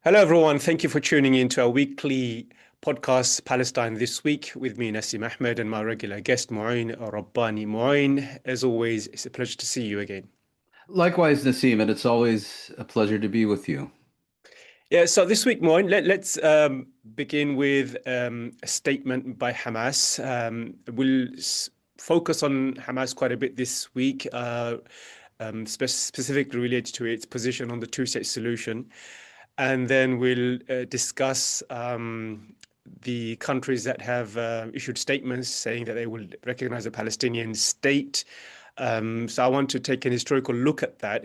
Hello, everyone. Thank you for tuning in to our weekly podcast, Palestine This Week, with me, Nassim Ahmed, and my regular guest, Mouin, Rabbani. Mouin, as always, it's a pleasure to see you again. Likewise, Nassim, and it's always a pleasure to be with you. Yeah, so this week, Mouin, let's begin with a statement by Hamas. We'll focus on Hamas quite a bit this week, specifically related to its position on the two-state solution. And then we'll discuss the countries that have issued statements saying that they will recognize a Palestinian state. So I want to take an historical look at that.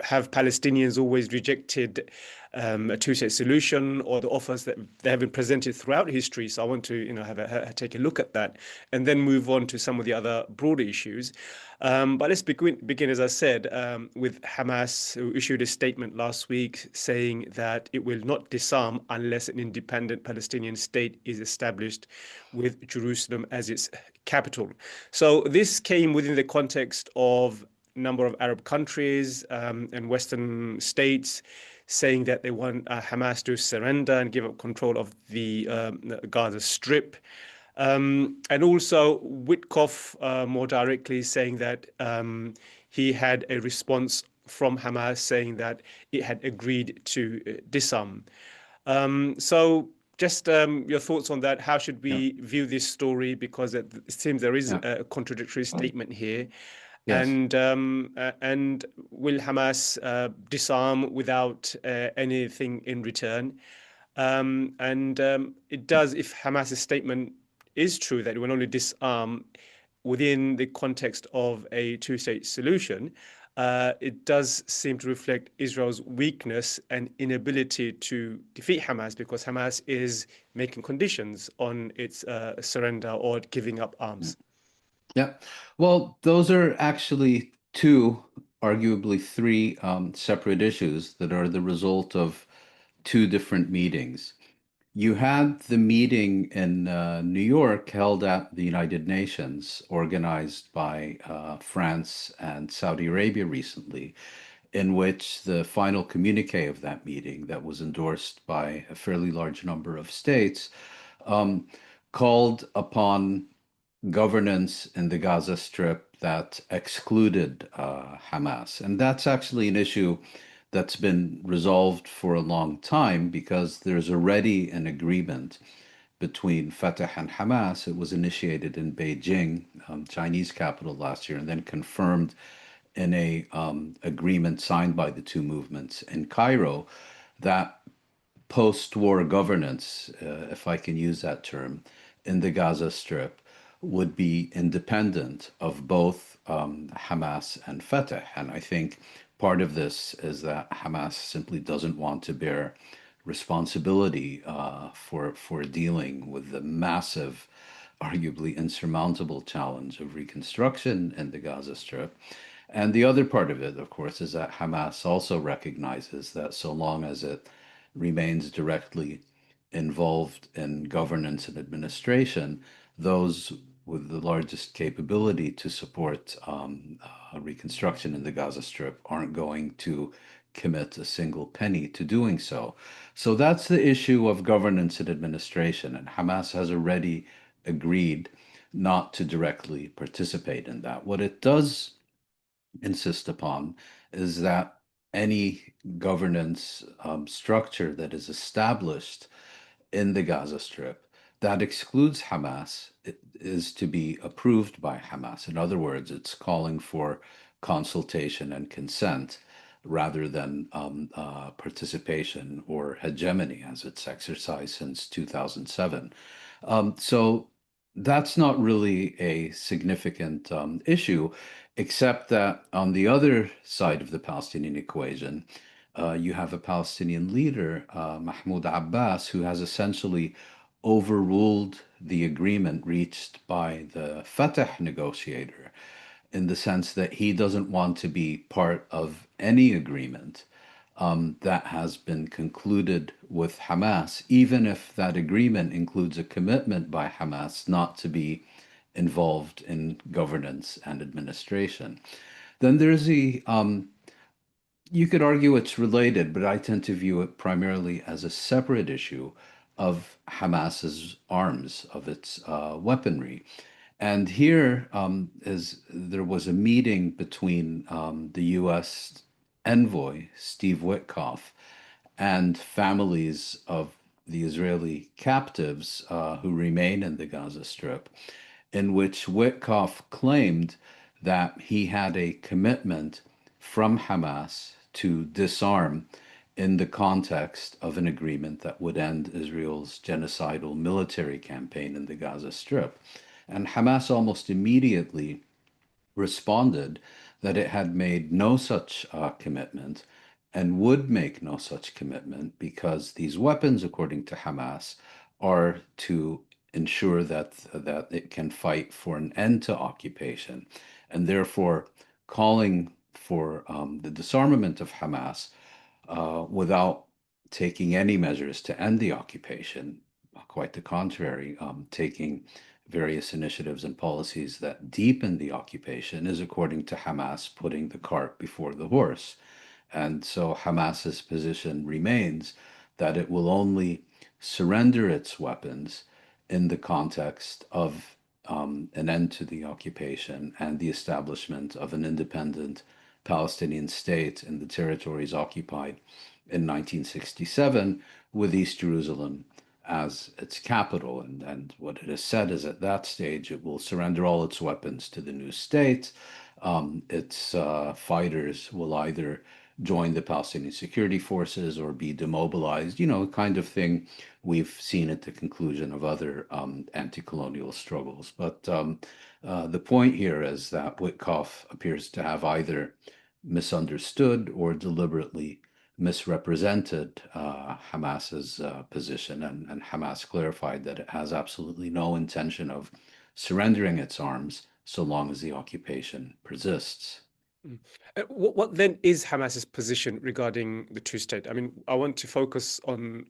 Have Palestinians always rejected a two-state solution, or the offers that they have been presented throughout history? So I want to, take a look at that, and then move on to some of the other broader issues. But let's begin, as I said, with Hamas, who issued a statement last week saying that it will not disarm unless an independent Palestinian state is established with Jerusalem as its capital. So this came within the context of a number of Arab countries and Western states saying that they want Hamas to surrender and give up control of the Gaza Strip. And also Witkoff more directly saying that he had a response from Hamas saying that it had agreed to disarm. So just your thoughts on that. How should Yeah, we view this story? Because it seems there is yeah, a contradictory statement here. yes. And will Hamas disarm without anything in return? And it does, if Hamas's statement is true that it will only disarm within the context of a two-state solution, it does seem to reflect Israel's weakness and inability to defeat Hamas, because Hamas is making conditions on its surrender or giving up Yeah. arms. Yeah. Well, those are actually two, arguably three separate issues that are the result of two different meetings. You had the meeting in New York held at the United Nations, organized by France and Saudi Arabia recently, in which the final communique of that meeting, that was endorsed by a fairly large number of states, um, called upon governance in the Gaza Strip that excluded Hamas. And that's actually an issue that's been resolved for a long time because there's already an agreement between Fatah and Hamas. It was initiated in Beijing, Chinese capital, last year, and then confirmed in a agreement signed by the two movements in Cairo that post-war governance, if I can use that term, in the Gaza Strip would be independent of both Hamas and Fatah. And I think part of this is that Hamas simply doesn't want to bear responsibility for dealing with the massive, arguably insurmountable challenge of reconstruction in the Gaza Strip. And the other part of it, of course, is that Hamas also recognizes that so long as it remains directly involved in governance and administration, those with the largest capability to support reconstruction in the Gaza Strip aren't going to commit a single penny to doing so. So that's the issue of governance and administration, and Hamas has already agreed not to directly participate in that. What it does insist upon is that any governance structure that is established in the Gaza Strip that excludes Hamas is to be approved by Hamas. In other words, it's calling for consultation and consent rather than participation or hegemony as it's exercised since 2007. So that's not really a significant issue, except that on the other side of the Palestinian equation, you have a Palestinian leader, Mahmoud Abbas, who has essentially overruled the agreement reached by the Fatah negotiator in the sense that he doesn't want to be part of any agreement that has been concluded with Hamas, even if that agreement includes a commitment by Hamas not to be involved in governance and administration. Then there's You could argue it's related, but I tend to view it primarily as a separate issue of Hamas's arms, of its weaponry. And here is there was a meeting between the U.S. envoy Steve Witkoff and families of the Israeli captives who remain in the Gaza Strip, in which Witkoff claimed that he had a commitment from Hamas to disarm in the context of an agreement that would end Israel's genocidal military campaign in the Gaza Strip. And Hamas almost immediately responded that it had made no such commitment and would make no such commitment because these weapons, according to Hamas, are to ensure that it can fight for an end to occupation, and therefore calling for the disarmament of Hamas without taking any measures to end the occupation. Quite the contrary, taking various initiatives and policies that deepen the occupation is, according to Hamas, putting the cart before the horse. And so Hamas's position remains that it will only surrender its weapons in the context of an end to the occupation and the establishment of an independent Palestinian state in the territories occupied in 1967, with East Jerusalem as its capital. And what it has said is at that stage it will surrender all its weapons to the new state. Its fighters will either join the Palestinian security forces or be demobilized, kind of thing we've seen at the conclusion of other anti colonial struggles. But the point here is that Witkoff appears to have either misunderstood or deliberately misrepresented Hamas's position, and Hamas clarified that it has absolutely no intention of surrendering its arms so long as the occupation persists. Mm. What then is Hamas's position regarding the two-state? I mean, I want to focus on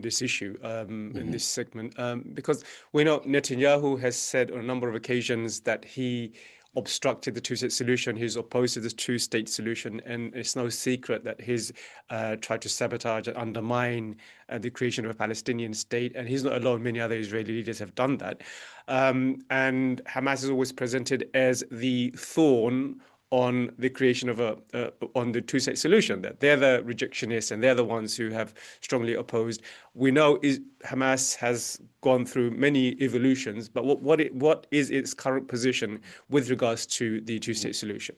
this issue in Mhm. this segment because we know Netanyahu has said on a number of occasions that he obstructed the two-state solution. He's opposed to the two-state solution, and it's no secret that he's tried to sabotage and undermine the creation of a Palestinian state. And he's not alone; many other Israeli leaders have done that. And Hamas is always presented as the thorn on the creation of on the two-state solution, that they're the rejectionists and they're the ones who have strongly opposed. We know Hamas has gone through many evolutions, but what is its current position with regards to the two-state solution?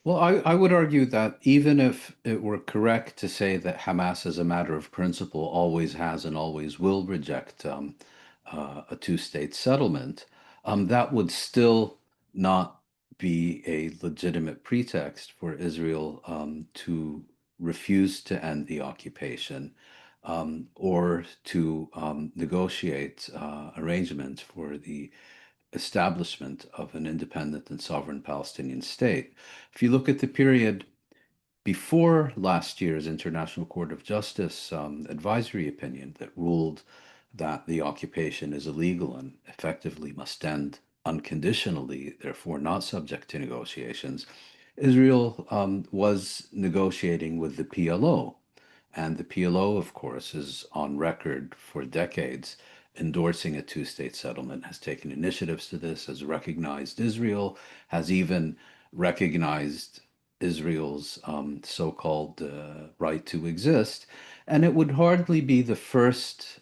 Well, I would argue that even if it were correct to say that Hamas, as a matter of principle, always has and always will reject a two-state settlement, that would still not be a legitimate pretext for Israel to refuse to end the occupation or to negotiate arrangements for the establishment of an independent and sovereign Palestinian state. If you look at the period before last year's International Court of Justice advisory opinion that ruled that the occupation is illegal and effectively must end unconditionally, therefore not subject to negotiations, Israel was negotiating with the PLO. And the PLO, of course, is on record for decades endorsing a two-state settlement, has taken initiatives to this, has recognized Israel, has even recognized Israel's so-called right to exist. And it would hardly be the first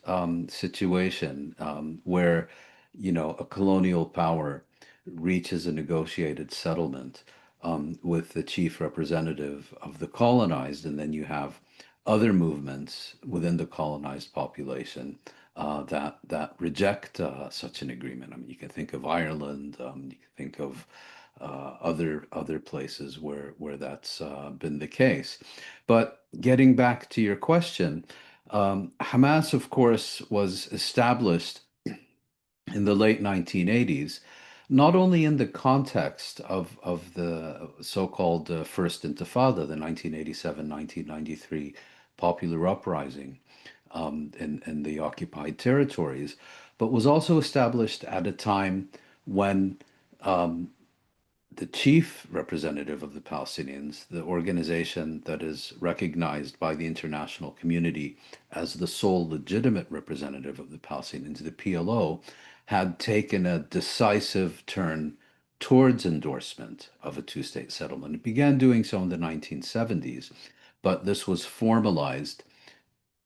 situation where, a colonial power reaches a negotiated settlement with the chief representative of the colonized, and then you have other movements within the colonized population that reject such an agreement. I mean, you can think of Ireland. You can think of other places where that's been the case. But getting back to your question, Hamas, of course, was established in the late 1980s, not only in the context of the so-called First Intifada, the 1987-1993 popular uprising in the occupied territories, but was also established at a time when the chief representative of the Palestinians, the organization that is recognized by the international community as the sole legitimate representative of the Palestinians, the PLO, had taken a decisive turn towards endorsement of a two-state settlement. It began doing so in the 1970s, but this was formalized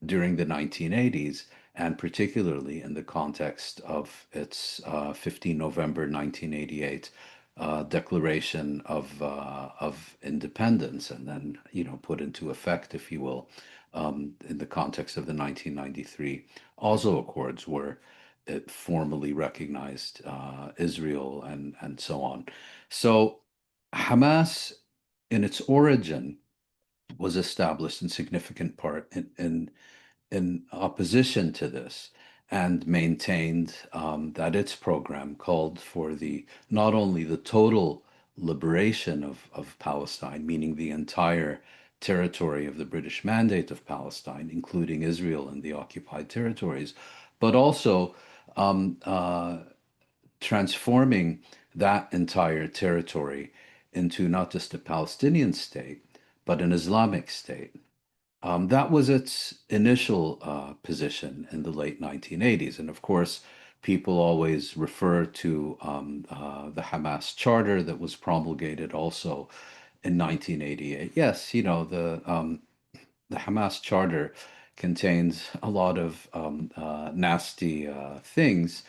during the 1980s, and particularly in the context of its 15 November 1988 declaration of independence, and then put into effect, if you will, in the context of the 1993 Oslo Accords, where it formally recognized Israel and so on. So Hamas, in its origin, was established in significant part in opposition to this, and maintained that its program called for the not only the total liberation of Palestine, meaning the entire territory of the British Mandate of Palestine, including Israel and the occupied territories, but also um, uh, transforming that entire territory into not just a Palestinian state, but an Islamic state. That was its initial position in the late 1980s. And of course, people always refer to the Hamas charter that was promulgated also in 1988. Yes, the Hamas charter contains a lot of nasty things,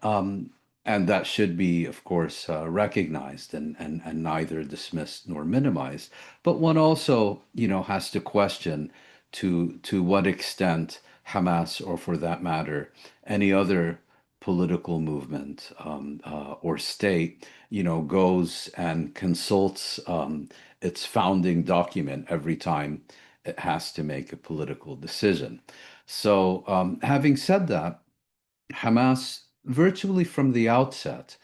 um, and that should be, of course, recognized and neither dismissed nor minimized. But one also, has to question to what extent Hamas, or for that matter, any other political movement or state, goes and consults its founding document every time it has to make a political decision. So, having said that, Hamas, virtually from the outset,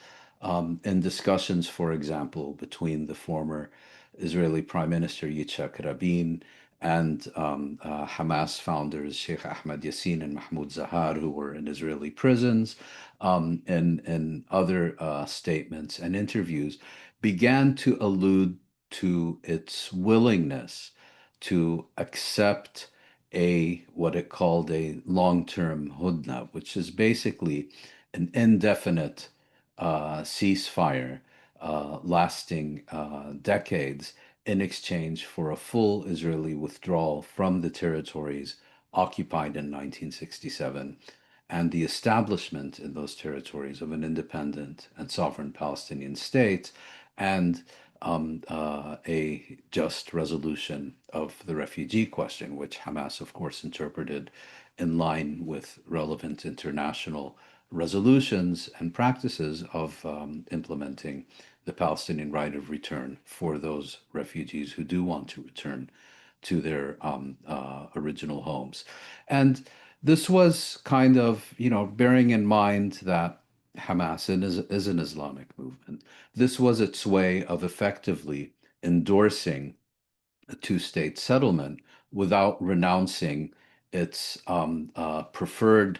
in discussions, for example, between the former Israeli Prime Minister Yitzhak Rabin and Hamas founders Sheikh Ahmed Yassin and Mahmoud Zahar, who were in Israeli prisons, and other statements and interviews, began to allude to its willingness to accept a what it called a long-term hudna, which is basically an indefinite ceasefire lasting decades in exchange for a full Israeli withdrawal from the territories occupied in 1967 and the establishment in those territories of an independent and sovereign Palestinian state, and a just resolution of the refugee question, which Hamas, of course, interpreted in line with relevant international resolutions and practices of implementing the Palestinian right of return for those refugees who do want to return to their original homes. And this was kind of, bearing in mind that Hamas is an Islamic movement. This was its way of effectively endorsing a two-state settlement without renouncing its preferred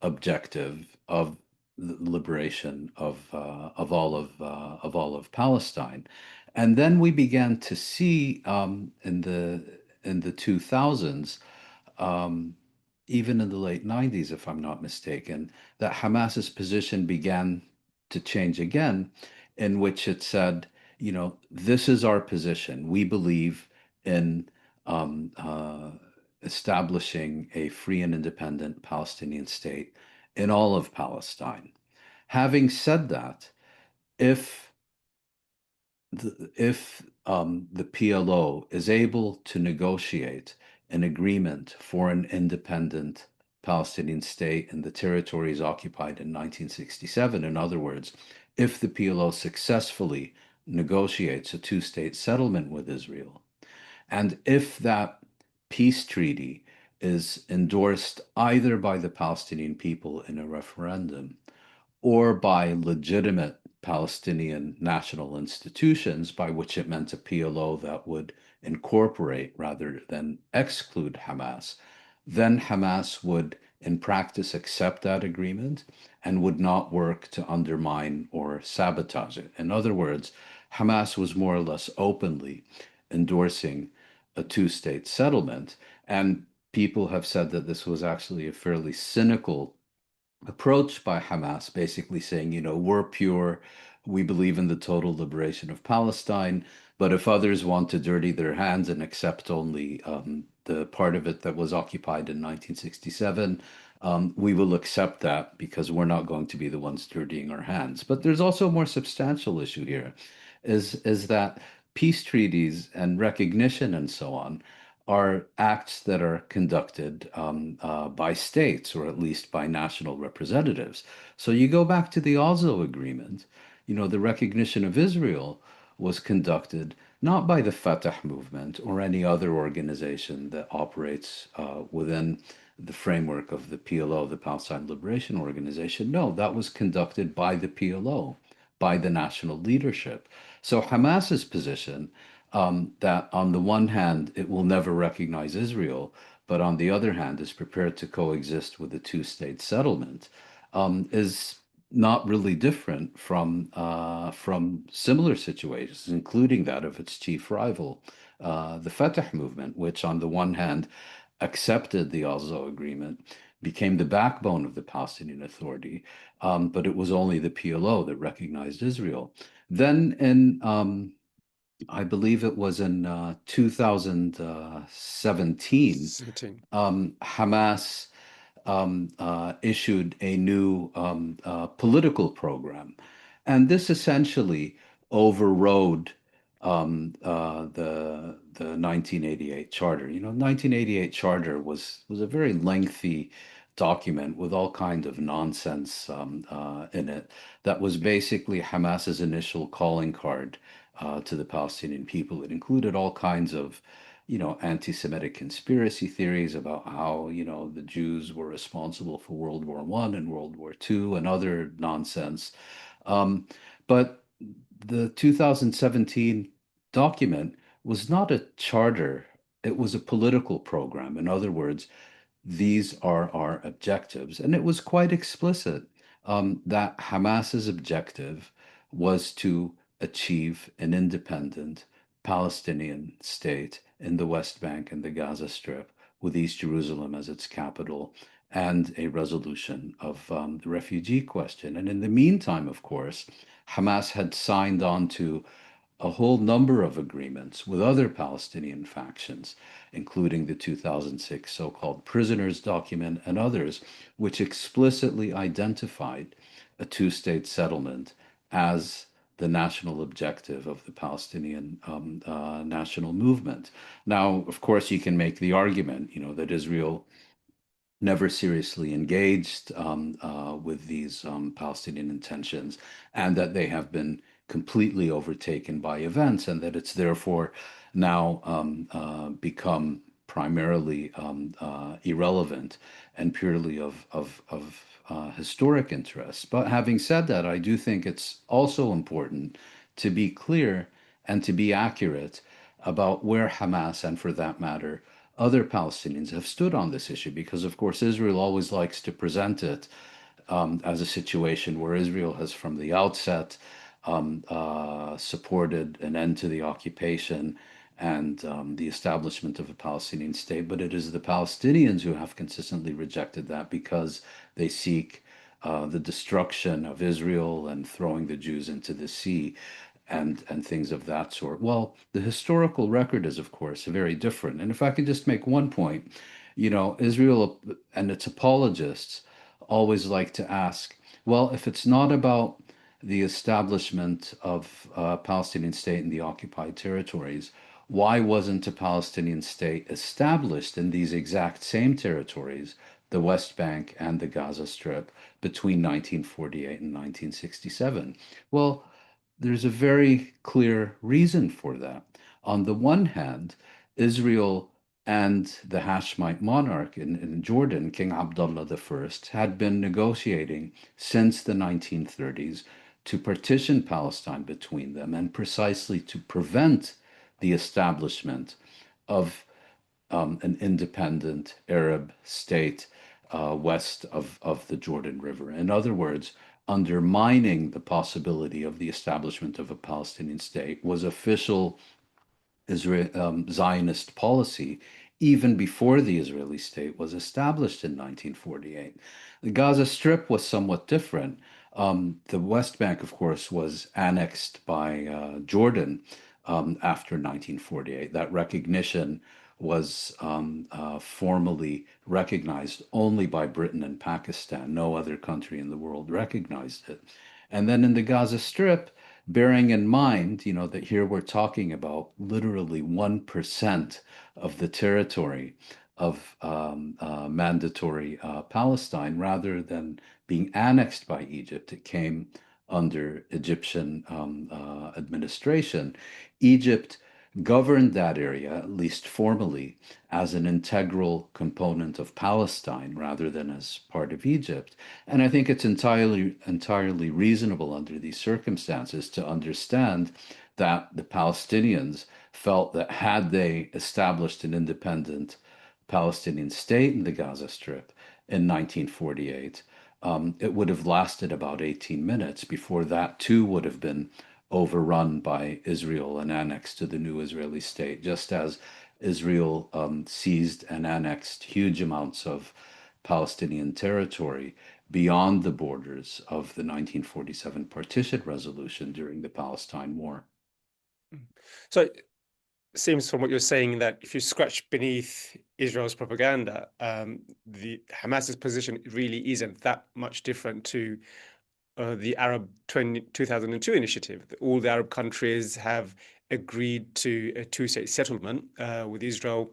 objective of the liberation of all of Palestine. And then we began to see in the 2000s, um, even in the late 90s, if I'm not mistaken, that Hamas's position began to change again, in which it said, this is our position. We believe in um, uh, establishing a free and independent Palestinian state in all of Palestine. Having said that, if the PLO is able to negotiate an agreement for an independent Palestinian state in the territories occupied in 1967, in other words, if the PLO successfully negotiates a two-state settlement with Israel, and if that peace treaty is endorsed either by the Palestinian people in a referendum or by legitimate Palestinian national institutions, by which it meant a PLO that would incorporate rather than exclude Hamas, then Hamas would, in practice, accept that agreement and would not work to undermine or sabotage it. In other words, Hamas was more or less openly endorsing a two-state settlement. And people have said that this was actually a fairly cynical approach by Hamas, basically saying, we're pure, we believe in the total liberation of Palestine, but if others want to dirty their hands and accept only the part of it that was occupied in 1967, we will accept that because we're not going to be the ones dirtying our hands. But there's also a more substantial issue here, is that peace treaties and recognition and so on are acts that are conducted by states or at least by national representatives. So you go back to the Oslo Agreement, the recognition of Israel was conducted not by the Fatah movement or any other organization that operates within the framework of the PLO, the Palestine Liberation Organization. No, that was conducted by the PLO, by the national leadership. So Hamas's position that on the one hand, it will never recognize Israel, but on the other hand, is prepared to coexist with a two-state settlement, is not really different from similar situations, including that of its chief rival, the Fatah movement, which on the one hand accepted the Oslo Agreement, became the backbone of the Palestinian Authority, but it was only the PLO that recognized Israel. Then in I believe it was in 2017, 17. Hamas issued a new political program. And this essentially overrode the 1988 charter. 1988 charter was a very lengthy document with all kinds of nonsense in it that was basically Hamas's initial calling card to the Palestinian people. It included all kinds of anti-Semitic conspiracy theories about how, the Jews were responsible for World War I and World War II and other nonsense. Um, but the 2017 document was not a charter, it was a political program. In other words, these are our objectives. And it was quite explicit that Hamas's objective was to achieve an independent Palestinian state in the West Bank and the Gaza Strip, with East Jerusalem as its capital, and a resolution of the refugee question. And in the meantime, of course, Hamas had signed on to a whole number of agreements with other Palestinian factions, including the 2006 so-called prisoners document and others, which explicitly identified a two-state settlement as the national objective of the Palestinian national movement. Now, of course, you can make the argument, that Israel never seriously engaged with these Palestinian intentions, and that they have been completely overtaken by events, and that it's therefore now become primarily irrelevant and purely of historic interest. But having said that, I do think it's also important to be clear and to be accurate about where Hamas, and for that matter, other Palestinians have stood on this issue, because, of course, Israel always likes to present it as a situation where Israel has, from the outset, supported an end to the occupation and the establishment of a Palestinian state. But it is the Palestinians who have consistently rejected that because they seek the destruction of Israel and throwing the Jews into the sea and things of that sort. Well, the historical record is, of course, very different. And if I could just make one point, Israel and its apologists always like to ask, well, if it's not about the establishment of a Palestinian state in the occupied territories, why wasn't a Palestinian state established in these exact same territories, the West Bank and the Gaza Strip, between 1948 and 1967? Well, there's a very clear reason for that. On the one hand, Israel and the Hashemite monarch in Jordan, King Abdullah I, had been negotiating since the 1930s to partition Palestine between them, and precisely to prevent the establishment of an independent Arab state west of the Jordan River. In other words, undermining the possibility of the establishment of a Palestinian state was official Israel, Zionist policy even before the Israeli state was established in 1948. The Gaza Strip was somewhat different. The West Bank, of course, was annexed by Jordan after 1948. That recognition was formally recognized only by Britain and Pakistan. No other country in the world recognized it. And then in the Gaza Strip, bearing in mind, that here we're talking about literally 1% of the territory of mandatory Palestine, rather than being annexed by Egypt, it came under Egyptian administration. Egypt governed that area, at least formally, as an integral component of Palestine rather than as part of Egypt. And I think it's entirely reasonable under these circumstances to understand that the Palestinians felt that had they established an independent Palestinian state in the Gaza Strip in 1948, it would have lasted about 18 minutes before that too would have been overrun by Israel and annexed to the new Israeli state, just as Israel seized and annexed huge amounts of Palestinian territory beyond the borders of the 1947 partition resolution during the Palestine War. So it seems from what you're saying that if you scratch beneath Israel's propaganda, the Hamas's position really isn't that much different to the Arab 2002 initiative. All the Arab countries have agreed to a two-state settlement with Israel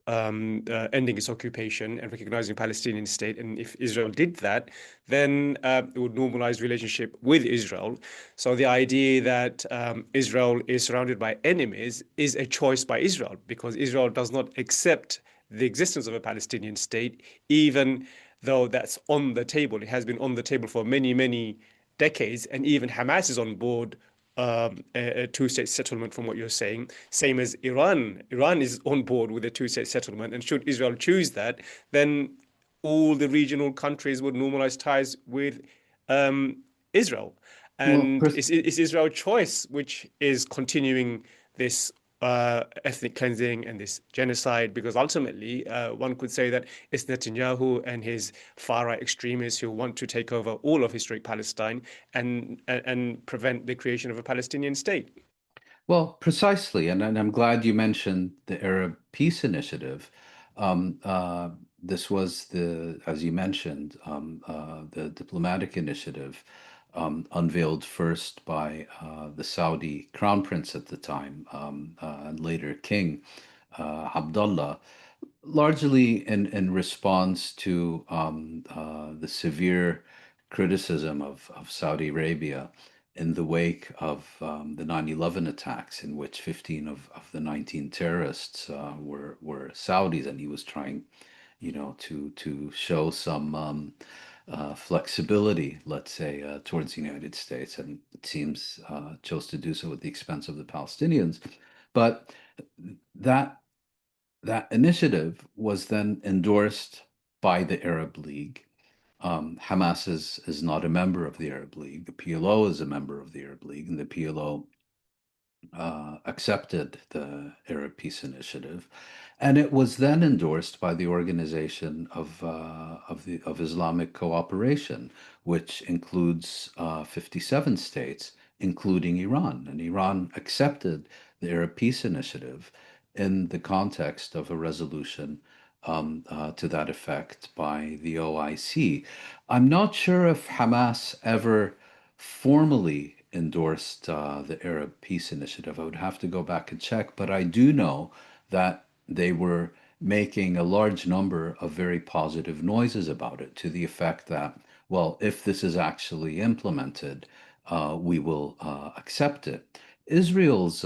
ending its occupation and recognizing a Palestinian state. And if Israel did that, then it would normalize relationship with Israel. So the idea that Israel is surrounded by enemies is a choice by Israel, because Israel does not accept the existence of a Palestinian state, even though that's on the table. It has been on the table for many, many decades, and even Hamas is on board a two-state settlement, from what you're saying. Same as Iran. Iran is on board with a two-state settlement, and should Israel choose that, then all the regional countries would normalize ties with Israel. Well, And it's Israel's choice which is continuing this ethnic cleansing and this genocide, because ultimately one could say that it's Netanyahu and his far-right extremists who want to take over all of historic Palestine and prevent the creation of a Palestinian state. Well, precisely, and I'm glad you mentioned the Arab Peace Initiative. Um, uh, this was as you mentioned, the diplomatic initiative unveiled first by the Saudi crown prince at the time, and later King Abdullah, largely in response to the severe criticism of Saudi Arabia in the wake of the 9/11 attacks, in which 15 of the 19 terrorists were Saudis, and he was trying, to show some flexibility, let's say, towards the United States, and it seems chose to do so at the expense of the Palestinians. But that that initiative was then endorsed by the Arab League. Hamas is not a member of the Arab League. The PLO is a member of the Arab League, and the PLO accepted the Arab Peace Initiative, and it was then endorsed by the Organization of Islamic Cooperation, which includes 57 states, including Iran. And Iran accepted the Arab Peace Initiative in the context of a resolution to that effect by the OIC. I'm not sure if Hamas ever formally endorsed the Arab Peace Initiative. I would have to go back and check, but I do know that they were making a large number of very positive noises about it, to the effect that, well, if this is actually implemented, we will accept it. Israel's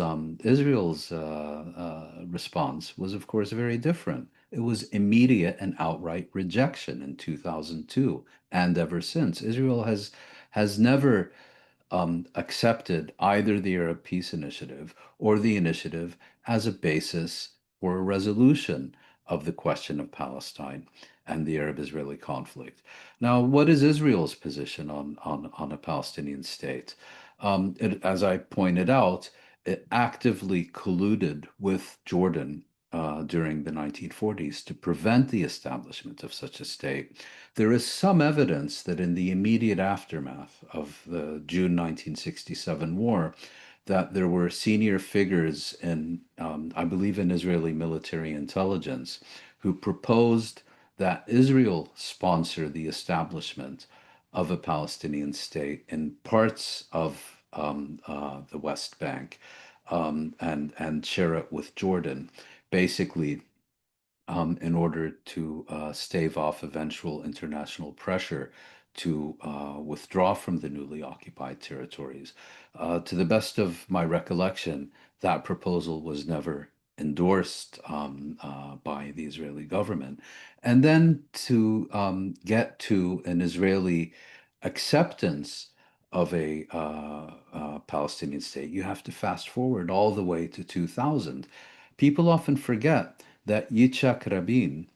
response was, of course, very different. It was immediate and outright rejection in 2002, and ever since. Israel has never accepted either the Arab Peace Initiative or the initiative as a basis for a resolution of the question of Palestine. and the Arab-Israeli conflict. Now, what is Israel's position on a Palestinian state? As I pointed out, it actively colluded with Jordan during the 1940s to prevent the establishment of such a state. There is some evidence that in the immediate aftermath of the June 1967 war, that there were senior figures in, I believe, in Israeli military intelligence who proposed that Israel sponsor the establishment of a Palestinian state in parts of the West Bank and share it with Jordan, basically in order to stave off eventual international pressure to withdraw from the newly occupied territories. To the best of my recollection, that proposal was never endorsed by the Israeli government. And then to get to an Israeli acceptance of a Palestinian state, you have to fast forward all the way to 2000. People often forget that Yitzhak Rabin,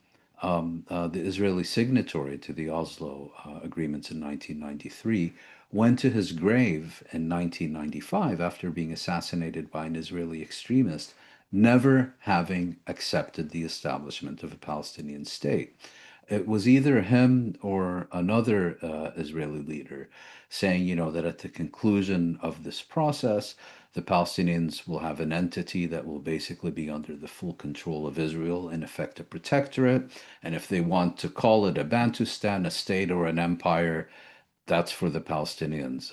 the Israeli signatory to the Oslo agreements in 1993, went to his grave in 1995 after being assassinated by an Israeli extremist, never having accepted the establishment of a Palestinian state. It was either him or another Israeli leader saying, that at the conclusion of this process, the Palestinians will have an entity that will basically be under the full control of Israel, in effect, a protectorate. And if they want to call it a Bantustan, a state, or an empire, that's for the Palestinians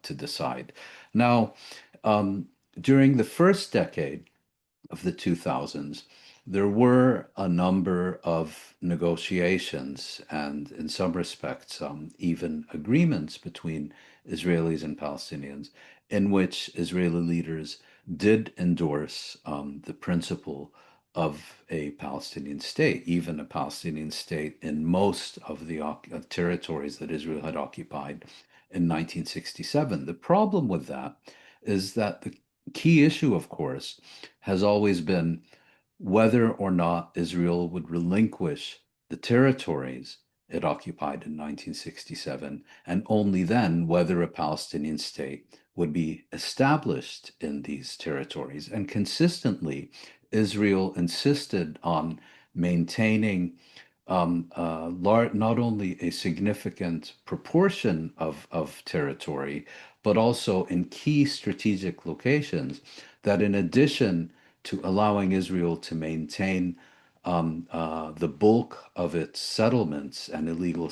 to decide. Now, during the first decade of the 2000s, there were a number of negotiations and, in some respects, even agreements between Israelis and Palestinians in which Israeli leaders did endorse the principle of a Palestinian state, even a Palestinian state in most of the territories that Israel had occupied in 1967. The problem with that is that the key issue, of course, has always been whether or not Israel would relinquish the territories it occupied in 1967, and only then whether a Palestinian state would be established in these territories. And consistently, Israel insisted on maintaining not only a significant proportion of territory, but also in key strategic locations that, in addition to allowing Israel to maintain the bulk of its settlements and illegal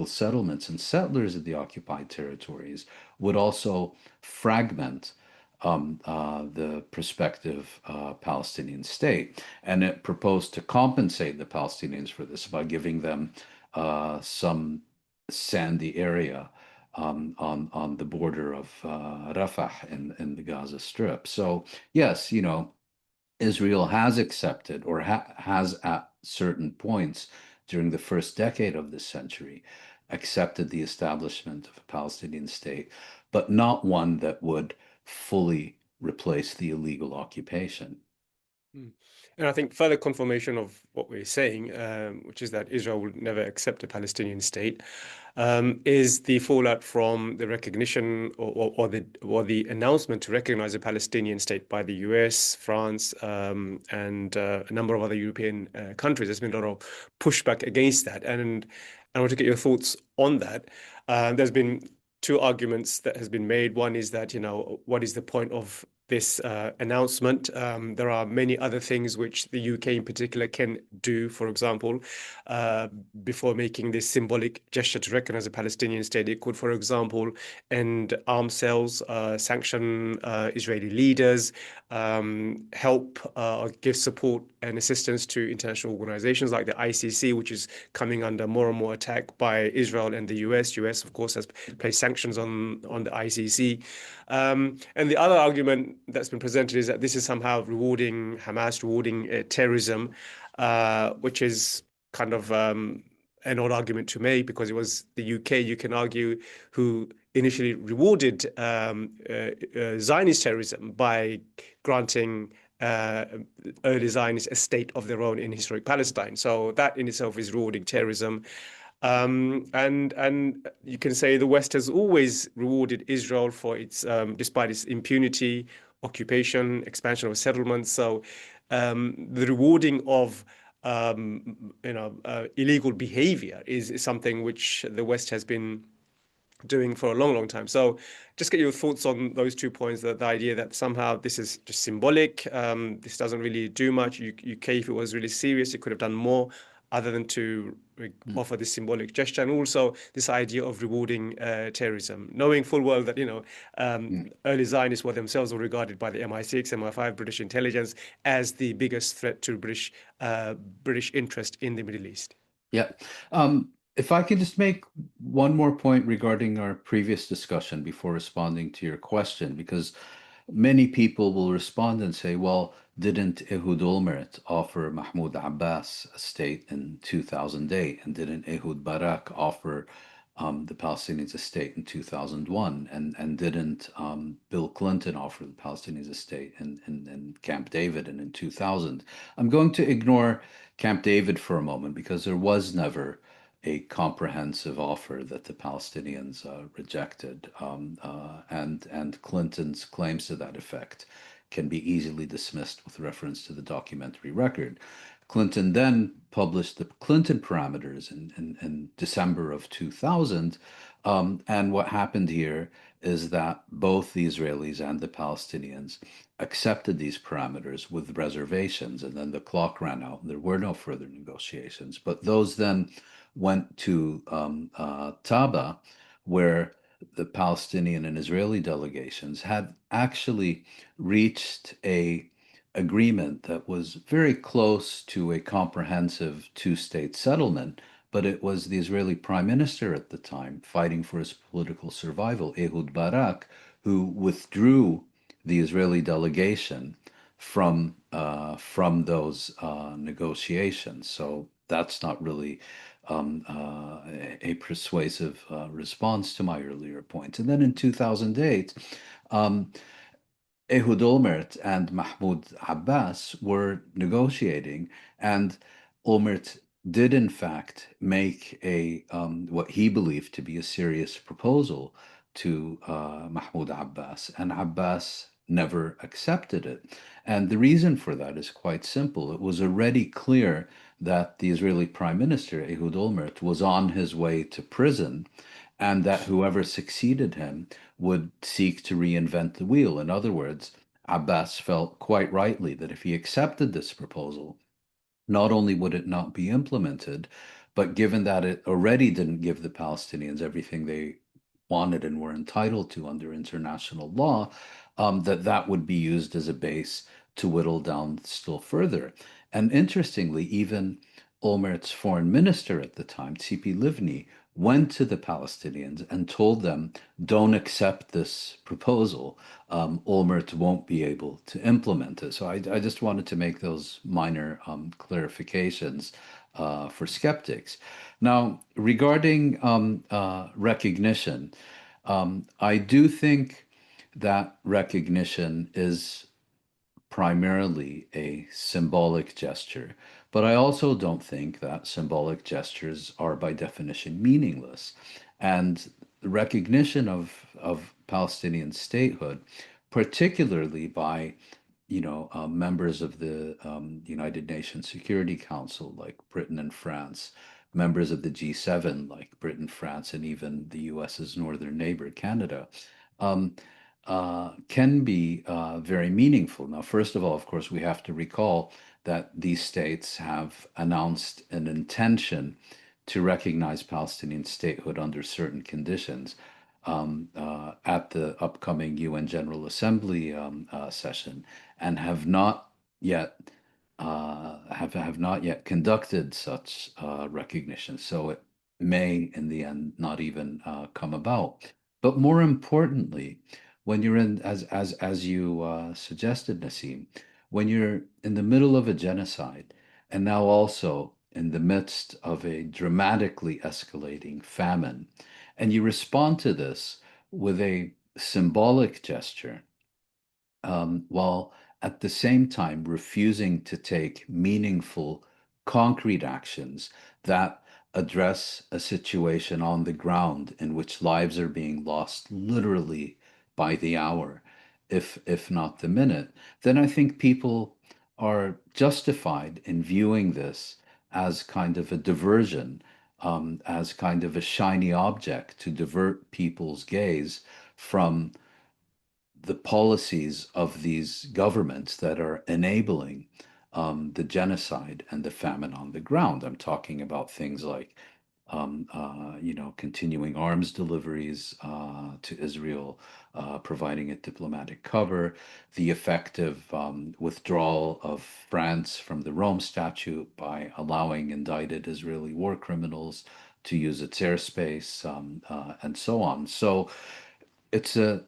settlements and settlers in the occupied territories, would also fragment the prospective Palestinian state. And it proposed to compensate the Palestinians for this by giving them some sandy area on the border of Rafah in the Gaza Strip. So yes, Israel has accepted or has at certain points during the first decade of this century accepted the establishment of a Palestinian state, but not one that would fully replace the illegal occupation. And I think further confirmation of what we're saying, which is that Israel will never accept a Palestinian state, is the fallout from the recognition or the announcement to recognize a Palestinian state by the US, France, and a number of other European countries. There's been a lot of pushback against that, and I want to get your thoughts on that. There's been two arguments that has been made. One is that, what is the point of this announcement? There are many other things which the UK in particular can do, for example, before making this symbolic gesture to recognize a Palestinian state. It could, for example, end arms sales, sanction Israeli leaders, help or give support and assistance to international organizations like the ICC, which is coming under more and more attack by Israel and the US. US, of course, has placed sanctions on the ICC. And the other argument that's been presented is that this is somehow rewarding Hamas, rewarding terrorism, which is kind of an odd argument to make because it was the UK, you can argue, who initially rewarded Zionist terrorism by granting uh, early Zionists a state of their own in historic Palestine. So that in itself is rewarding terrorism. And you can say the West has always rewarded Israel for its, despite its impunity, occupation, expansion of settlements. So the rewarding of illegal behavior is something which the West has been doing for a long, long time. So just get your thoughts on those 2 points, the idea that somehow this is just symbolic. This doesn't really do much. UK, if it was really serious, it could have done more other than to offer this symbolic gesture. And also this idea of rewarding terrorism, knowing full well that, Mm. early Zionists were themselves were regarded by the MI6, MI5, British intelligence as the biggest threat to British interest in the Middle East. Yeah. If I could just make one more point regarding our previous discussion before responding to your question, because many people will respond and say, well, didn't Ehud Olmert offer Mahmoud Abbas a state in 2008? And didn't Ehud Barak offer the Palestinians a state in 2001? And didn't Bill Clinton offer the Palestinians a state in Camp David and in 2000? I'm going to ignore Camp David for a moment because there was never a comprehensive offer that the Palestinians rejected, and Clinton's claims to that effect can be easily dismissed with reference to the documentary record. Clinton then published the Clinton parameters in December of 2000. And what happened here is that both the Israelis and the Palestinians accepted these parameters with reservations, and then the clock ran out and there were no further negotiations. But those then went to Taba, where the Palestinian and Israeli delegations had actually reached a agreement that was very close to a comprehensive two-state settlement, but it was the Israeli prime minister at the time fighting for his political survival, Ehud Barak, who withdrew the Israeli delegation from those negotiations. So that's not really a persuasive response to my earlier point. And then in 2008, um, Ehud Olmert and Mahmoud Abbas were negotiating, and Olmert did in fact make a what he believed to be a serious proposal to Mahmoud Abbas, and Abbas never accepted it. And the reason for that is quite simple. It was already clear that the Israeli Prime Minister, Ehud Olmert, was on his way to prison, and that whoever succeeded him would seek to reinvent the wheel. In other words, Abbas felt quite rightly that if he accepted this proposal, not only would it not be implemented, but given that it already didn't give the Palestinians everything they wanted and were entitled to under international law, that would be used as a base to whittle down still further. And interestingly, even Olmert's foreign minister at the time, Tzipi Livni, went to the Palestinians and told them, don't accept this proposal. Olmert won't be able to implement it. So I just wanted to make those minor clarifications for skeptics. Now, regarding recognition, I do think that recognition is primarily a symbolic gesture, but I also don't think that symbolic gestures are by definition meaningless. And the recognition of Palestinian statehood, particularly by members of the United Nations Security Council like Britain and France, members of the G7 like Britain, France, and even the US's northern neighbor, Canada, um, can be very meaningful. Now, first of all, of course, we have to recall that these states have announced an intention to recognize Palestinian statehood under certain conditions at the upcoming UN General Assembly session, and have not yet have not yet conducted such recognition. So it may, in the end, not even come about. But more importantly, when you're in, as you suggested, Nassim, when you're in the middle of a genocide, and now also in the midst of a dramatically escalating famine, and you respond to this with a symbolic gesture, while at the same time refusing to take meaningful, concrete actions that address a situation on the ground in which lives are being lost literally by the hour, if not the minute, then I think people are justified in viewing this as kind of a diversion, as kind of a shiny object to divert people's gaze from the policies of these governments that are enabling the genocide and the famine on the ground. I'm talking about things like, continuing arms deliveries to Israel, providing it diplomatic cover, the effective withdrawal of France from the Rome Statute by allowing indicted Israeli war criminals to use its airspace, and so on. So it's a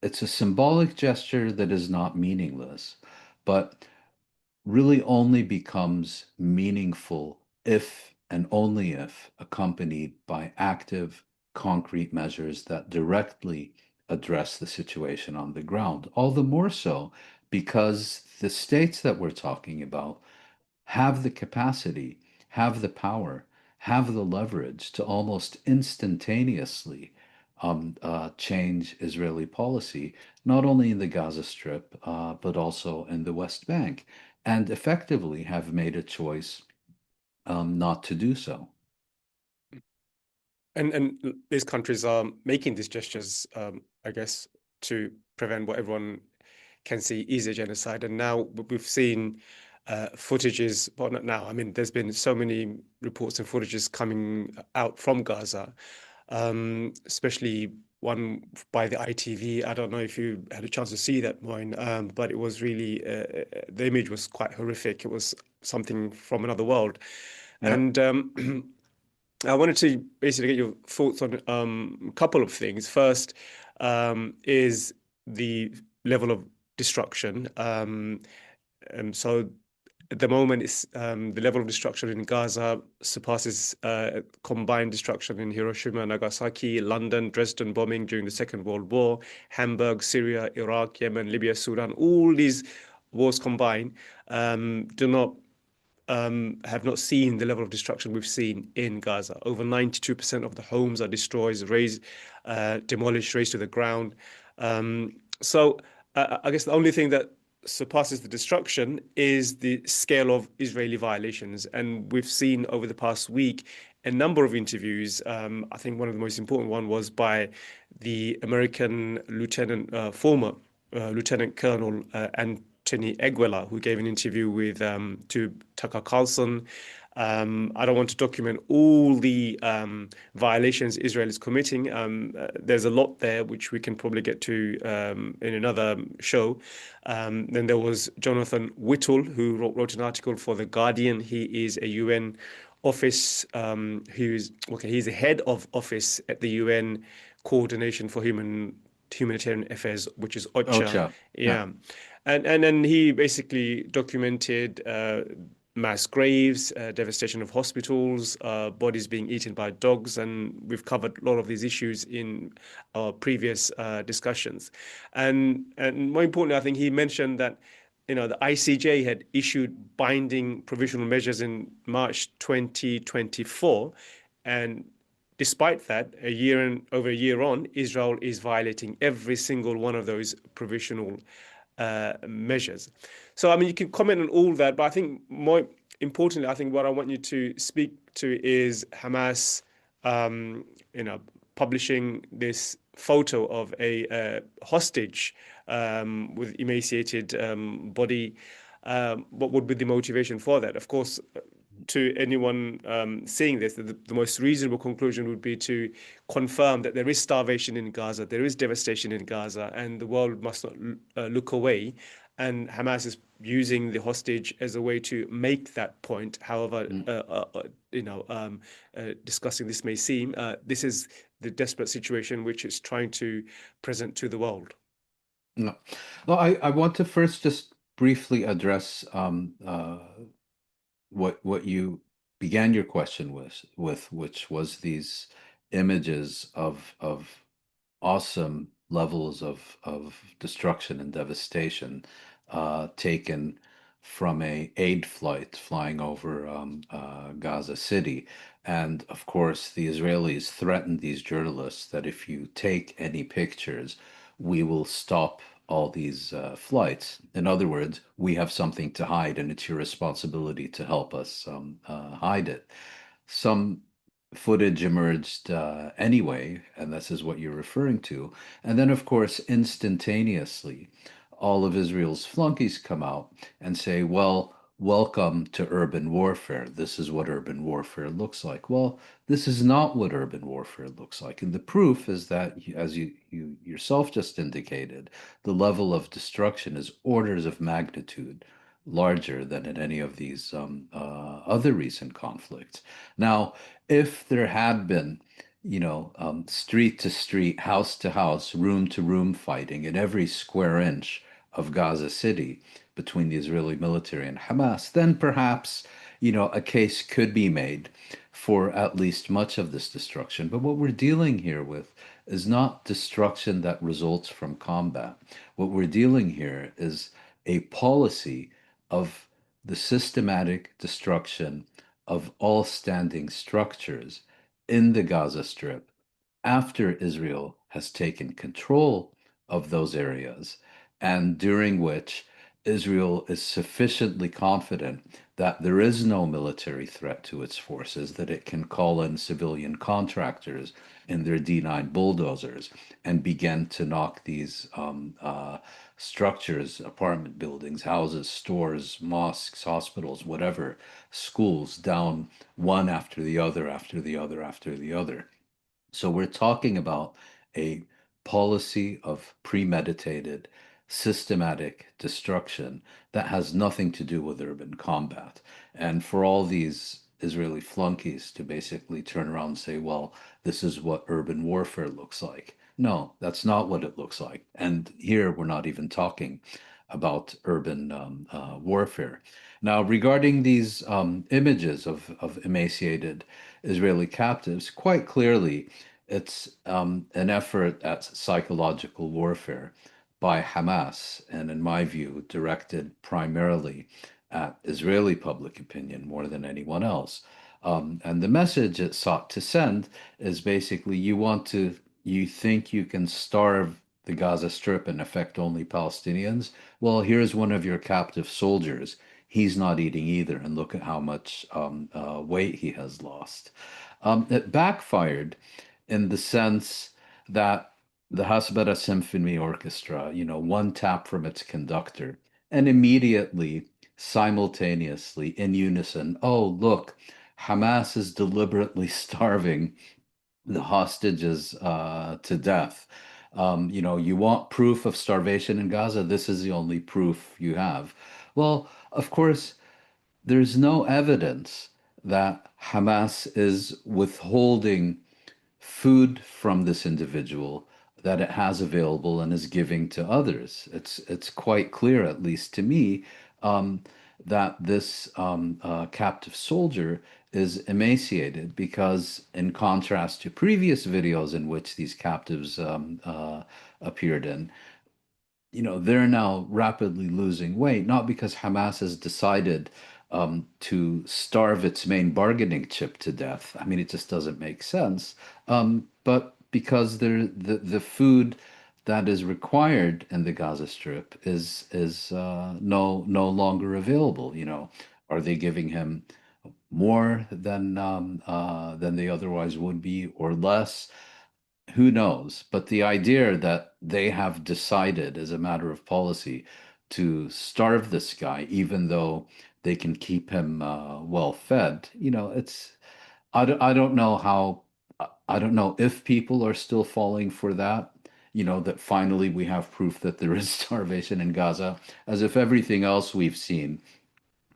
it's a symbolic gesture that is not meaningless, but really only becomes meaningful if and only if accompanied by active, concrete measures that directly address the situation on the ground. All the more so because the states that we're talking about have the capacity, have the power, have the leverage to almost instantaneously change Israeli policy, not only in the Gaza Strip, but also in the West Bank, and effectively have made a choice not to do so. And these countries are making these gestures, I guess, to prevent what everyone can see is a genocide. And now we've seen footages, well, not now. I mean, there's been so many reports and footages coming out from Gaza, especially one by the ITV. I don't know if you had a chance to see that, Mouin, but it was really, the image was quite horrific. It was something from another world. Yeah. And I wanted to basically get your thoughts on a couple of things. First, is the level of destruction. So at the moment, it's the level of destruction in Gaza surpasses combined destruction in Hiroshima, Nagasaki, London, Dresden bombing during the Second World War, Hamburg, Syria, Iraq, Yemen, Libya, Sudan. All these wars combined do not have not seen the level of destruction we've seen in Gaza. Over 92% of the homes are destroyed, demolished, razed to the ground. I guess the only thing that surpasses the destruction is the scale of Israeli violations. And we've seen over the past week a number of interviews. I think one of the most important one was by the American former Lieutenant Colonel Anthony Eguela, who gave an interview with to Tucker Carlson. I don't want to document all the violations Israel is committing. There's a lot there which we can probably get to in another show. Then there was Jonathan Whittle, who wrote an article for The Guardian. He is a UN office, he's the head of office at the UN Coordination for Humanitarian Affairs, which is OCHA. Ocha. Yeah. Yeah. And then he basically documented mass graves, devastation of hospitals, bodies being eaten by dogs, and we've covered a lot of these issues in our previous discussions. And more importantly, I think he mentioned that the ICJ had issued binding provisional measures in March 2024, and despite that, over a year on, Israel is violating every single one of those provisional measures. So, I mean, you can comment on all that, but I think more importantly, I think what I want you to speak to is Hamas, um, publishing this photo of a hostage with emaciated body. What would be the motivation for that? Of course, to anyone seeing this, the most reasonable conclusion would be to confirm that there is starvation in Gaza, there is devastation in Gaza, and the world must not look away. And Hamas is using the hostage as a way to make that point. However, discussing this may seem, this is the desperate situation which is trying to present to the world. No. Well, I want to first just briefly address what you began your question with, which was these images of awesome levels of destruction and devastation taken from a aid flight flying over Gaza City. And of course, the Israelis threatened these journalists that if you take any pictures, we will stop all these flights. In other words, we have something to hide, and it's your responsibility to help us hide it. Some footage emerged anyway, and this is what you're referring to. And then, of course, instantaneously, all of Israel's flunkies come out and say, well, welcome to urban warfare. This is what urban warfare looks like. Well, this is not what urban warfare looks like. And the proof is that, as you yourself just indicated, the level of destruction is orders of magnitude larger than in any of these other recent conflicts. Now, if there had been, street to street, house to house, room to room fighting in every square inch of Gaza City between the Israeli military and Hamas, then perhaps, a case could be made for at least much of this destruction. But what we're dealing here with is not destruction that results from combat. What we're dealing here is a policy of the systematic destruction of all standing structures in the Gaza Strip after Israel has taken control of those areas, and during which Israel is sufficiently confident that there is no military threat to its forces, that it can call in civilian contractors in their D9 bulldozers and begin to knock these structures, apartment buildings, houses, stores, mosques, hospitals, whatever, schools down one after the other, after the other, after the other. So we're talking about a policy of premeditated, systematic destruction that has nothing to do with urban combat. And for all these Israeli flunkies to basically turn around and say, well, this is what urban warfare looks like. No, that's not what it looks like. And here we're not even talking about urban warfare. Now, regarding these images of emaciated Israeli captives, quite clearly, it's an effort at psychological warfare by Hamas, and in my view, directed primarily at Israeli public opinion more than anyone else. And the message it sought to send is basically you think you can starve the Gaza Strip and affect only Palestinians? Well, here's one of your captive soldiers. He's not eating either, and look at how much weight he has lost. It backfired in the sense that the Hasbara Symphony Orchestra, one tap from its conductor, and immediately, simultaneously, in unison, oh, look, Hamas is deliberately starving the hostages to death. You want proof of starvation in Gaza? This is the only proof you have. Well, of course, there's no evidence that Hamas is withholding food from this individual that it has available and is giving to others. It's quite clear, at least to me, um, that this captive soldier is emaciated because, in contrast to previous videos in which these captives appeared in, they're now rapidly losing weight, not because Hamas has decided to starve its main bargaining chip to death. I mean, it just doesn't make sense. But because the food that is required in the Gaza Strip is no longer available. Are they giving him more than they otherwise would be, or less? Who knows? But the idea that they have decided as a matter of policy to starve this guy, even though they can keep him well fed, I don't know how, I don't know if people are still falling for that, that finally we have proof that there is starvation in Gaza, as if everything else we've seen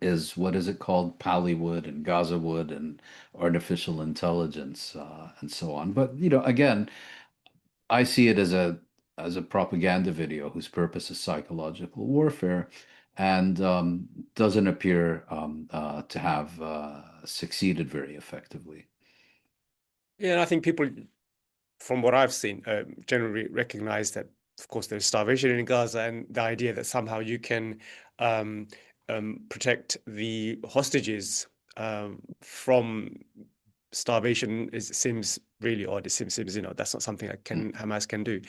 is, what is it called, Pallywood and Gaza wood and artificial intelligence and so on. But, again, I see it as a propaganda video whose purpose is psychological warfare, and doesn't appear to have succeeded very effectively. Yeah, and I think people, from what I've seen, generally recognize that of course, there's starvation in Gaza, and the idea that somehow you can um, protect the hostages from starvation seems really odd. It seems that's not something that Mm, Hamas can do.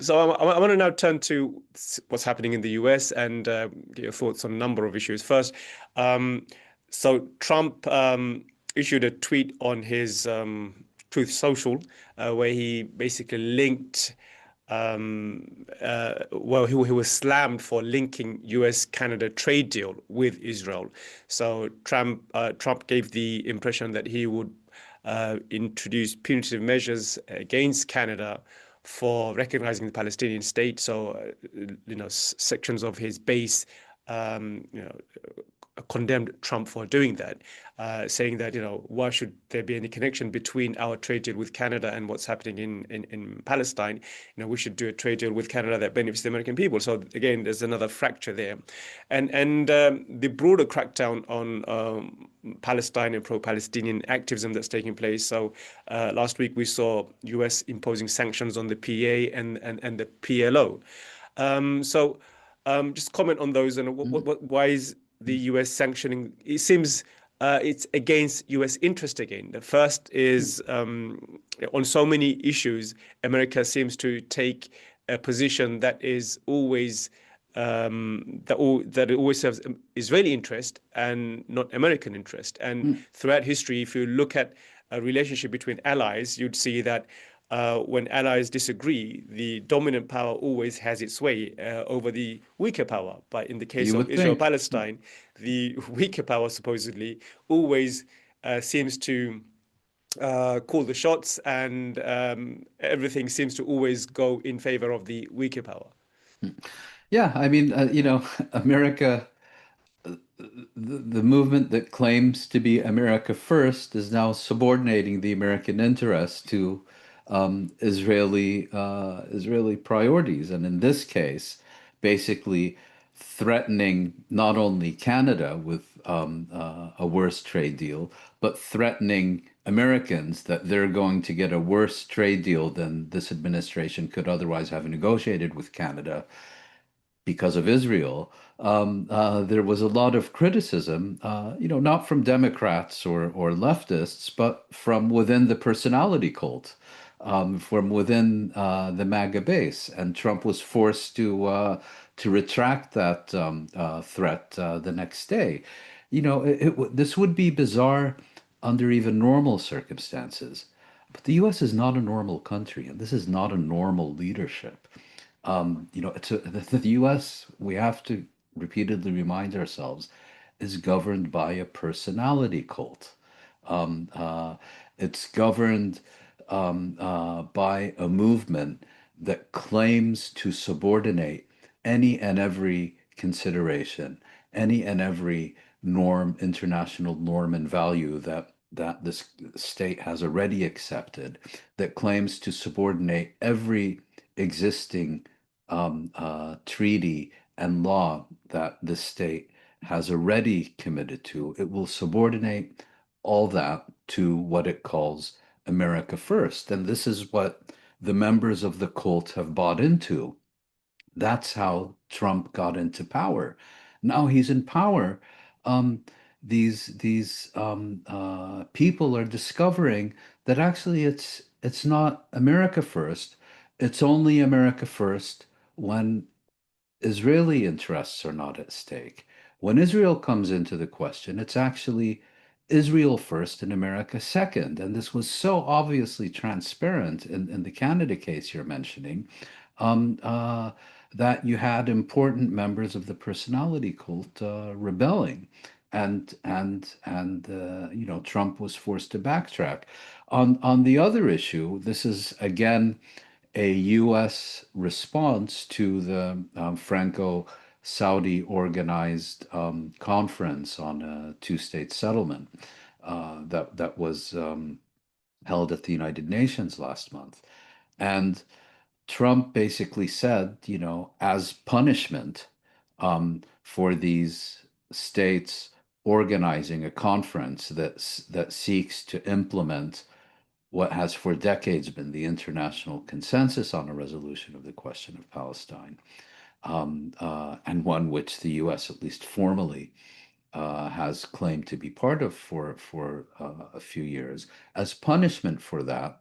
So I want to now turn to what's happening in the US and get your thoughts on a number of issues. First, um, so Trump issued a tweet on his Truth Social where he basically linked well, he was slammed for linking US-Canada trade deal with Israel. So Trump gave the impression that he would introduce punitive measures against Canada for recognizing the Palestinian state. So, sections of his base, you know, condemned Trump for doing that, saying that, why should there be any connection between our trade deal with Canada and what's happening in Palestine? We should do a trade deal with Canada that benefits the American people. So again, there's another fracture there, and the broader crackdown on Palestine and pro-Palestinian activism that's taking place. So last week we saw US imposing sanctions on the PA and the PLO. Just comment on those and mm, why is the mm, US sanctioning? It seems it's against US interest again. The first mm. is on so many issues, America seems to take a position that is always that it always serves Israeli interest and not American interest. And Mm. throughout history, if you look at a relationship between allies, you'd see that when allies disagree, the dominant power always has its way over the weaker power. But in the case You of would think. Israel-Palestine, the weaker power supposedly always seems to call the shots, and everything seems to always go in favor of the weaker power. Mm. Yeah, I mean, America, the movement that claims to be America first is now subordinating the American interest to Israeli priorities, and in this case, basically threatening not only Canada with a worse trade deal, but threatening Americans that they're going to get a worse trade deal than this administration could otherwise have negotiated with Canada because of Israel. There was a lot of criticism, not from Democrats or leftists, but from within the personality cult, from within the MAGA base, and Trump was forced to retract that threat the next day. This would be bizarre under even normal circumstances, but the U.S. is not a normal country, and this is not a normal leadership. The U.S., we have to repeatedly remind ourselves, is governed by a personality cult. Um, uh, it's governed by a movement that claims to subordinate any and every consideration, any and every norm, international norm and value that this state has already accepted, that claims to subordinate every existing treaty and law that the state has already committed to. It will subordinate all that to what it calls America first. And this is what the members of the cult have bought into. That's how Trump got into power. Now he's in power. Um, these people are discovering that actually it's not America first. It's only America first when Israeli interests are not at stake. When Israel comes into the question, it's actually Israel first and America second. And this was so obviously transparent in the Canada case you're mentioning, um, uh, that you had important members of the personality cult rebelling. And Trump was forced to backtrack. On the other issue, this is again a U.S. response to the Franco-Saudi organized conference on a two-state settlement that was held at the United Nations last month. And Trump basically said, as punishment for these states organizing a conference that seeks to implement what has for decades been the international consensus on a resolution of the question of Palestine, and one which the U.S., at least formally, has claimed to be part of for a few years. As punishment for that,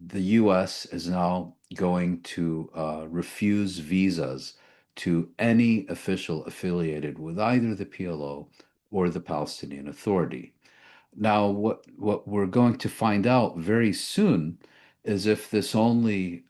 the U.S. is now going to refuse visas to any official affiliated with either the PLO or the Palestinian Authority. Now, what we're going to find out very soon is if this only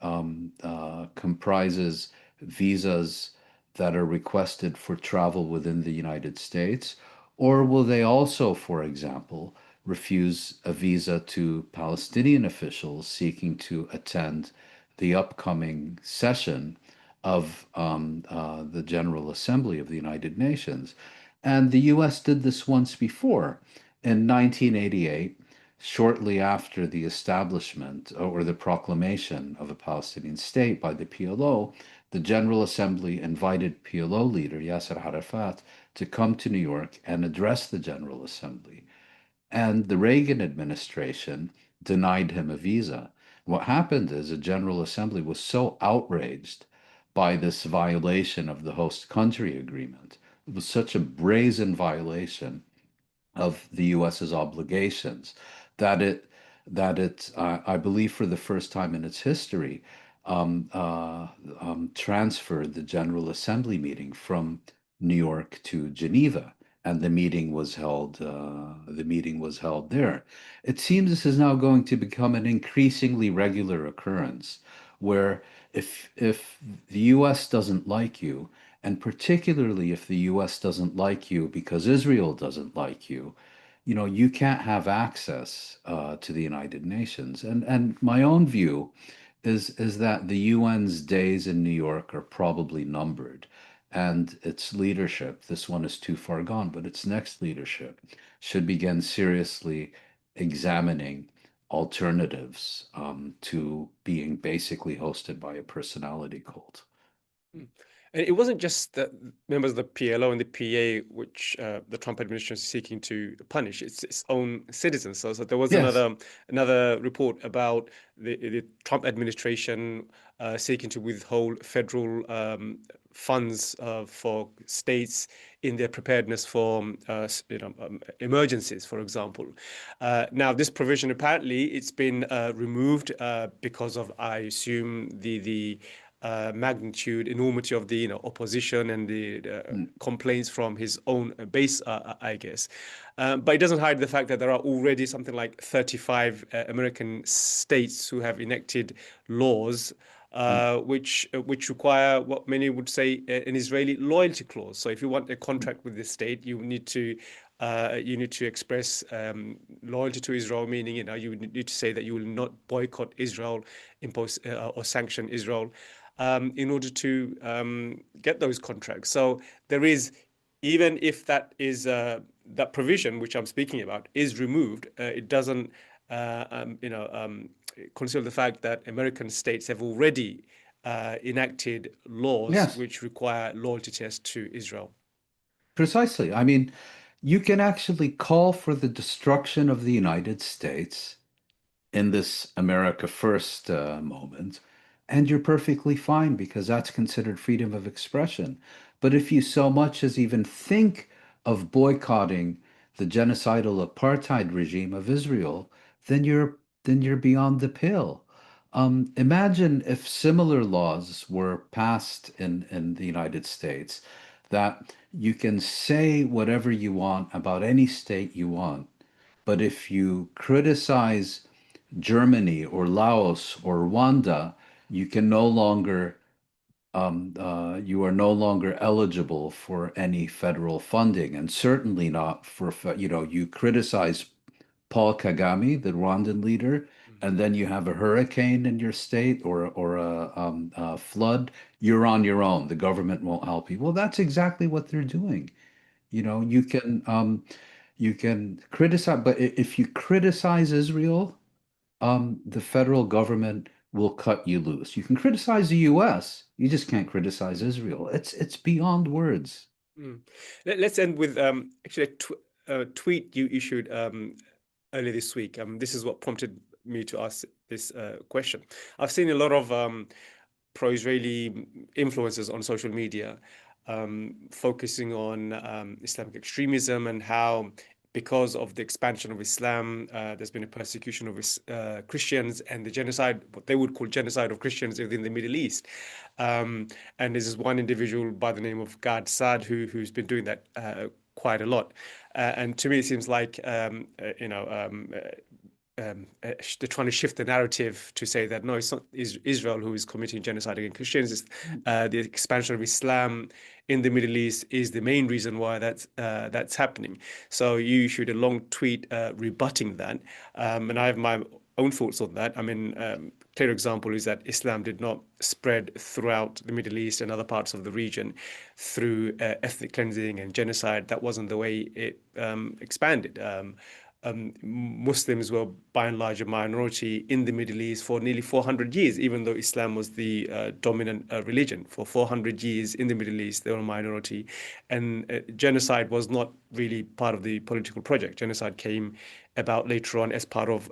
comprises visas that are requested for travel within the United States, or will they also, for example, refuse a visa to Palestinian officials seeking to attend the upcoming session of the General Assembly of the United Nations? And the US did this once before. In 1988, shortly after the establishment or the proclamation of a Palestinian state by the PLO, the General Assembly invited PLO leader Yasser Arafat to come to New York and address the General Assembly. And the Reagan administration denied him a visa. What happened is the General Assembly was so outraged by this violation of the host country agreement. It was such a brazen violation of the US's obligations that I believe for the first time in its history transferred the General Assembly meeting from New York to Geneva, and the meeting was held there. It seems this is now going to become an increasingly regular occurrence, where if the U.S. doesn't like you, and particularly if the US doesn't like you because Israel doesn't like you, you can't have access to the United Nations. And my own view is that the UN's days in New York are probably numbered. And its leadership, this one is too far gone, but its next leadership should begin seriously examining alternatives to being basically hosted by a personality cult. Mm. And it wasn't just the members of the PLO and the PA which the Trump administration is seeking to punish; it's its own citizens. So there was Yes. another report about the Trump administration seeking to withhold federal funds for states in their preparedness for emergencies, for example. Now, this provision apparently it's been removed because of, I assume, the magnitude, enormity of the opposition and the Mm. complaints from his own base, I guess. But it doesn't hide the fact that there are already something like 35 American states who have enacted laws Mm. which require what many would say an Israeli loyalty clause. So if you want a contract with the state, you need to express loyalty to Israel, meaning you need to say that you will not boycott Israel, impose or sanction Israel in order to get those contracts. So there is, even if that provision which I'm speaking about is removed, it doesn't conceal the fact that American states have already enacted laws Yes. which require loyalty tests to Israel. Precisely. I mean, you can actually call for the destruction of the United States in this America First moment, and you're perfectly fine because that's considered freedom of expression. But if you so much as even think of boycotting the genocidal apartheid regime of Israel, then you're beyond the pale. Imagine if similar laws were passed in the United States that you can say whatever you want about any state you want, but if you criticize Germany or Laos or Rwanda, you can no longer you are no longer eligible for any federal funding, and certainly not for you criticize Paul Kagame, the Rwandan leader, Mhm. and then you have a hurricane in your state or a flood. You're on your own. The government won't help you. Well, that's exactly what they're doing. You can criticize, but if you criticize Israel, the federal government will cut you loose. You can criticize the U.S., you just can't criticize Israel. It's beyond words. Mm. Let's end with actually a tweet you issued earlier this week. This is what prompted me to ask this question. I've seen a lot of pro-Israeli influencers on social media focusing on Islamic extremism and how, because of the expansion of Islam, there's been a persecution of Christians and the genocide, what they would call genocide of Christians within the Middle East. And there's this one individual by the name of Gad Saad who's been doing that quite a lot. And to me, it seems like they're trying to shift the narrative to say that no, it's not Israel who is committing genocide against Christians. It's, the expansion of Islam in the Middle East is the main reason why that's happening. So you issued a long tweet rebutting that, and I have my own thoughts on that. I mean, clear example is that Islam did not spread throughout the Middle East and other parts of the region through ethnic cleansing and genocide. That wasn't the way it expanded. Muslims were by and large a minority in the Middle East for nearly 400 years, even though Islam was the dominant religion. For 400 years in the Middle East, they were a minority. And genocide was not really part of the political project. Genocide came about later on as part of,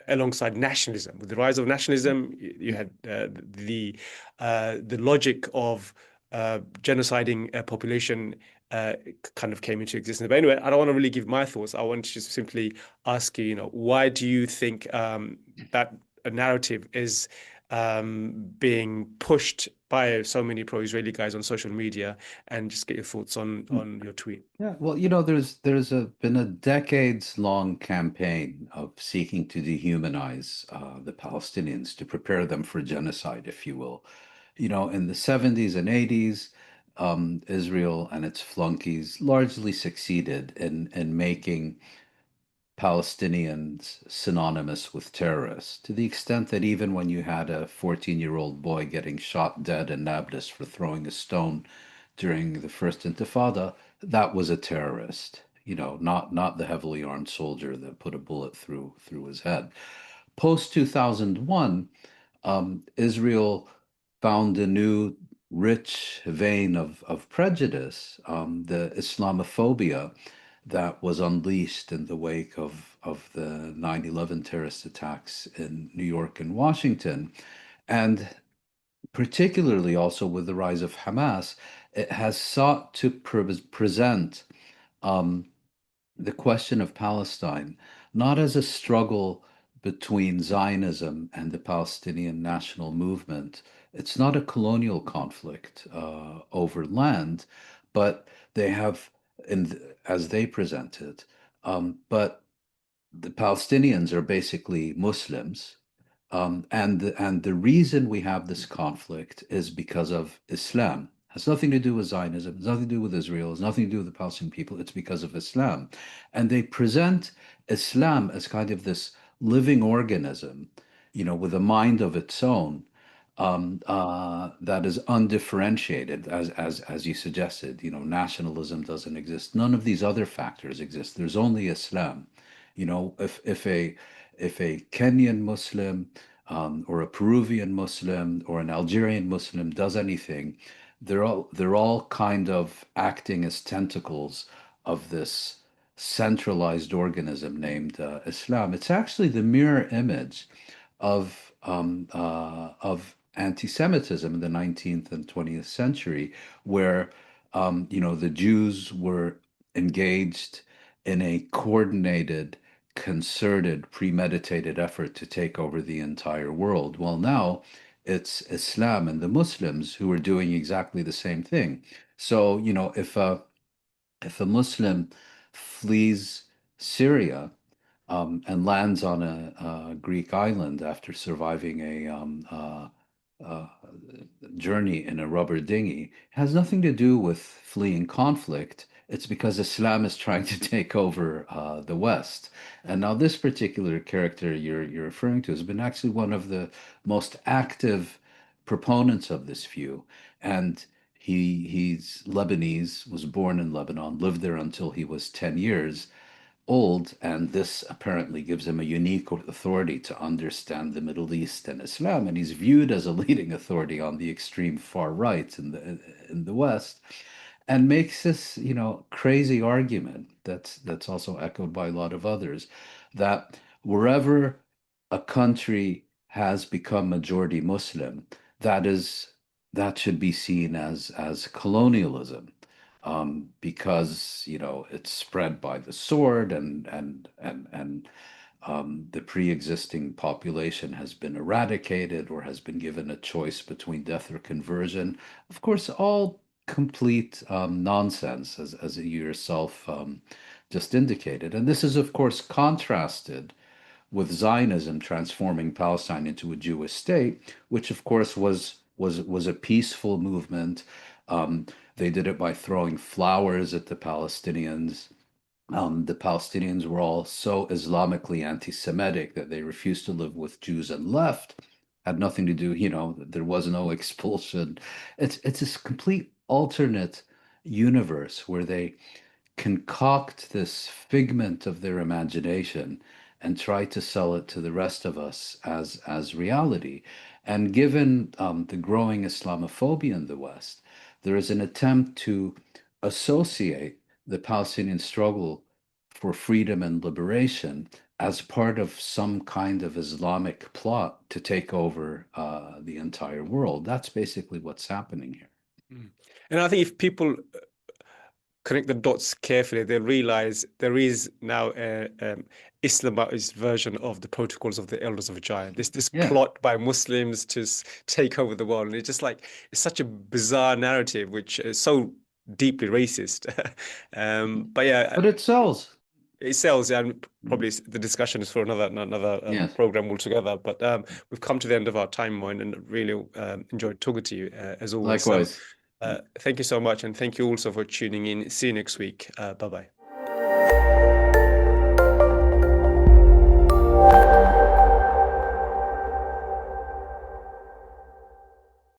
alongside nationalism. With the rise of nationalism, you had the logic of genociding a population kind of came into existence. But anyway, I don't want to really give my thoughts. I want to just simply ask you, why do you think that a narrative is being pushed by so many pro-Israeli guys on social media, and just get your thoughts on your tweet. Yeah, well, been a decades-long campaign of seeking to dehumanize the Palestinians, to prepare them for genocide, if you will. In the 70s and 80s, Israel and its flunkies largely succeeded in making Palestinians synonymous with terrorists, to the extent that even when you had a 14-year-old boy getting shot dead in Nablus for throwing a stone during the first Intifada, that was a terrorist, not the heavily armed soldier that put a bullet through his head. Post 2001, Israel found a new rich vein of prejudice, the Islamophobia that was unleashed in the wake of the 9/11 terrorist attacks in New York and Washington. And particularly also with the rise of Hamas, it has sought to present um, the question of Palestine not as a struggle between Zionism and the Palestinian national movement. It's not a colonial conflict over land, but they have, as they present it, but the Palestinians are basically Muslims, and the reason we have this conflict is because of Islam. It has nothing to do with Zionism. It's nothing to do with Israel. It's nothing to do with the Palestinian people. It's because of Islam, and they present Islam as kind of this living organism, with a mind of its own, that is undifferentiated, as you suggested. Nationalism doesn't exist. None of these other factors exist. There's only Islam. If a Kenyan Muslim, or a Peruvian Muslim or an Algerian Muslim does anything, they're all kind of acting as tentacles of this centralized organism named Islam. It's actually the mirror image of anti-Semitism in the 19th and 20th century, where the Jews were engaged in a coordinated, concerted, premeditated effort to take over the entire world. Well, now it's Islam and the Muslims who are doing exactly the same thing. So, if a Muslim flees Syria, and lands on a Greek island after surviving a journey in a rubber dinghy, it has nothing to do with fleeing conflict. It's because Islam is trying to take over the West. And now this particular character you're referring to has been actually one of the most active proponents of this view. And he's Lebanese, was born in Lebanon, lived there until he was 10 years old, and this apparently gives him a unique authority to understand the Middle East and Islam, and he's viewed as a leading authority on the extreme far right in the West. and makes this, crazy argument that's also echoed by a lot of others, that wherever a country has become majority Muslim, that should be seen as colonialism, because it's spread by the sword, and the pre-existing population has been eradicated or has been given a choice between death or conversion. Of course, all complete nonsense, as you yourself just indicated. And this is, of course, contrasted with Zionism transforming Palestine into a Jewish state, which, of course, was a peaceful movement. Um, they did it by throwing flowers at the Palestinians. The Palestinians were all so Islamically anti-Semitic that they refused to live with Jews and left. Had nothing to do, there was no expulsion. It's this complete alternate universe where they concoct this figment of their imagination and try to sell it to the rest of us as reality. And given the growing Islamophobia in the West, there is an attempt to associate the Palestinian struggle for freedom and liberation as part of some kind of Islamic plot to take over the entire world. That's basically what's happening here. Mm. And I think if people connect the dots carefully, they realize there is now a Islamized version of the protocols of the Elders of Giant. This Yeah, plot by Muslims to take over the world, and it's just like it's such a bizarre narrative, which is so deeply racist. But yeah, but it sells. it sells, yeah, and Mm. probably the discussion is for another Yes. program altogether. But we've come to the end of our time, Moin, and really enjoyed talking to you as always. So Likewise. thank you so much, and thank you also for tuning in. See you next week. Bye bye.